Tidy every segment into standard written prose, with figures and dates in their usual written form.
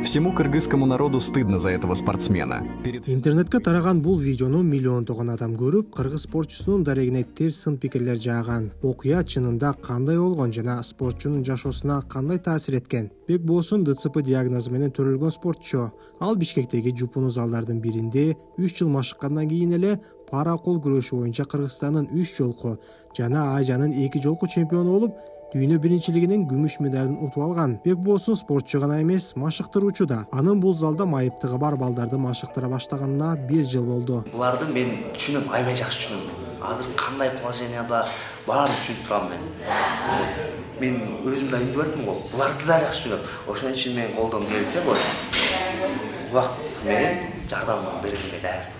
Всему кыргызскому народу стыдно за этого спортсмена. Интернетке тараган бул видеону миллиондогон адам көрүп, кыргыз спортчусунун дарегине терс сын пикирлер жааган. Окуя чынында кандай болгон жана спортчунун жашоосуна кандай таасир эткен? Бекболсун ДЦП диагнозу менен төрөлгөн спортчу. Ал Бишкектеги жупуну залдардын биринде 3 жыл машыккандан кийин эле пара кол күрөшү боюнча Кыргызстандын 3 жолку жана Азиянын 2 жолку чемпиону болуп, дүйнө биринчилигинин күмүш медалын утуп алган. Бекболсун спортчу гана эмес, машыктыруучу да. Анын бул залда майыптыгы бар балдарды машыктыра баштаганына 1 жыл болду. Буларды мен түшүнөм, аябай жакшы түшүнөм мен. Азыр кандай положенияда баарын түшүнүп турам мен. Мен өзүм да индивидуалмын го. Буларды да жакшы түшүнөм. Ошон үчүн мен колдон келсе убактысы менен жардам берүүгө даяр.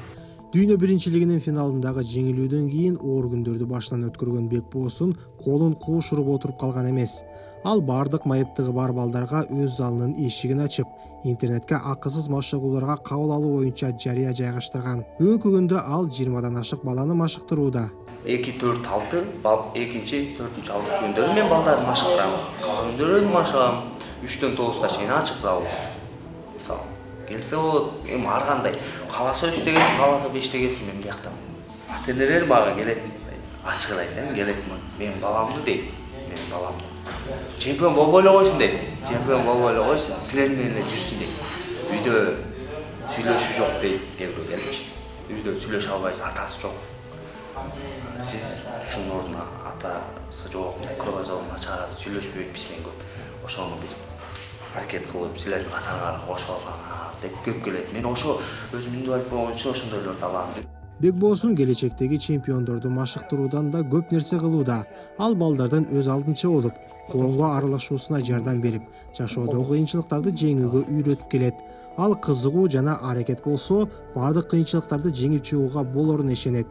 Дүйнө биринчилигинин финалындагы жеңилүүдөн кийин оор күндөрдү башынан өткөргөн Бекболсун колун куушуруп отуруп калган эмес. Ал бардык майыптыгы бар балдарга өз залынын эшигин ачып, интернетке акысыз машыгууларга кабыл алуу боюнча жарыя жайгаштырган. Бүгүнкү күндө ал 20дан ашык баланы машыктырууда. 2-4-6 экинчи, 4-4-6 күндөрү мен балдарды машыктырам. Калган күндөрү өзүм машыгам. 3-төн 9га чейин ачык залыбыз. Мисалы келсе болот, эми ар кандай. Каласа 3-те келсин, каласа 5-те келсин, мен бияктан. Ата-энелер мага келет, ачыгын айтайын, келет мен баламды дейт, мен баламды. Чемпион болбой эле койсун дейт. Чемпион болбой эле койсун, силер менен эле жүрсүн дейт. Үйдө сүйлөшүү жок дейт, келип келчи. Үйдө сүйлөшө албайсыз, атасы жок. Сиз ушунун ордуна атасы жок, кругозорун чыгарып сүйлөшпөйбүз мен көп. Ошону бир аракет кылып, силердин катарыңарга кошуп алсаңар деп көп келет. Мен ошо өзүм индивидуалдуу боюнча ошондойлорду алам. Бекболсун келечектеги чемпиондорду машыктыруудан да көп нерсе кылууда. Ал балдардын өз алдынча болуп, коомго аралашуусуна жардам берип, жашоодогу кыйынчылыктарды жеңүүгө үйрөтүп келет. Ал кызыгуу жана аракет болсо, бардык кыйынчылыктарды жеңип чыгууга болоруна ишенет.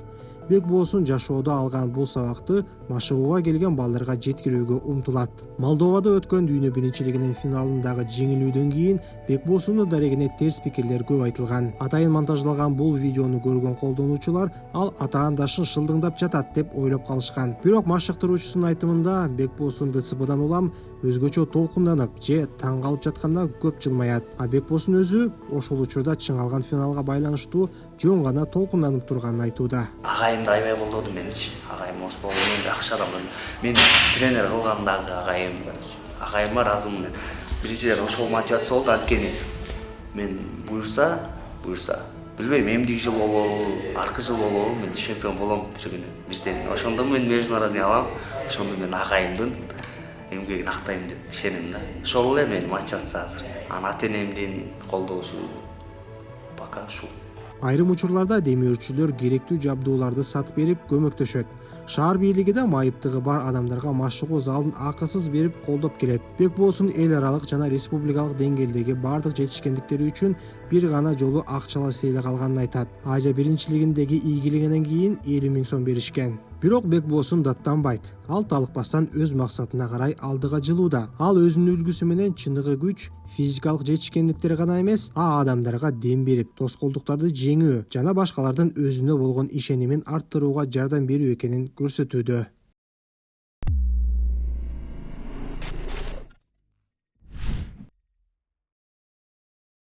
Бекболсун жашоодо алган бул сабакты машыгууга келген балдарга жеткирүүгө умтулат. Молдовада өткөн дүйнө биринчилигинин финалындагы жеңилүүдөн кийин Бекболсундун дарегине терс пикирлер көп айтылган. Атайын монтаждалган бул видеону көргөн колдонуучулар ал атаандашын шылдыңдап жатат деп ойлоп калышкан. Бирок машыктыруучусунун айтымында Бекболсун ДЦПдан улам өзгөчө толкунданып же таң калып жатканда көп жылмаят. А Бекболсун өзү ошол учурда чыңалган финалга байланыштуу жөн гана толкунданып турганын айтууда. Агайымды аябай колдоду меничи. Агайым орус болду, мен жакшы адам. Мен тренер кылгандагы агайым. Агайыма ыраазымын мен. Биринчиден ошол мотивация болду, анткени мен буюрса, билбейм, эмдиги жыл болобу, аркы жыл болобу, мен чемпион болом бир күнү бирден. Ошондо мен международный алам, ошондо мен агайымдын эмгегин актайм деп ишенем да. Ошол эле менин мотивация азыр. Анан ата-энемдин колдоосу пока ушул. Айрым учурларда демөөрчүлөр керектүү жабдууларды сатып берип көмөктөшөт. Шаар бийлиги да майыптыгы бар адамдарга машыгуу залын акысыз берип колдоп келет. Бекболсун эл аралык жана республикалык деңгээлдеги бардык жетишкендиктери үчүн бир гана жолу акчалуу сыйлык алганын айтат. Азия биринчилигиндеги ийгилигинен кийин 50 000 сом беришкен. Бирок Бекболсун даттанбайт. Ал талыкпастан өз максатына карай алдыга жылууда. Ал өзүнүн үлгүсү менен чыныгы күч, физикалык жетишкендиктери гана эмес, адамдарга дем берип, тоскоолдуктарды жеңүү жана башкалардын өзүнө болгон ишенимин арттырууга жардам берүү экенин көрсөтүүдө.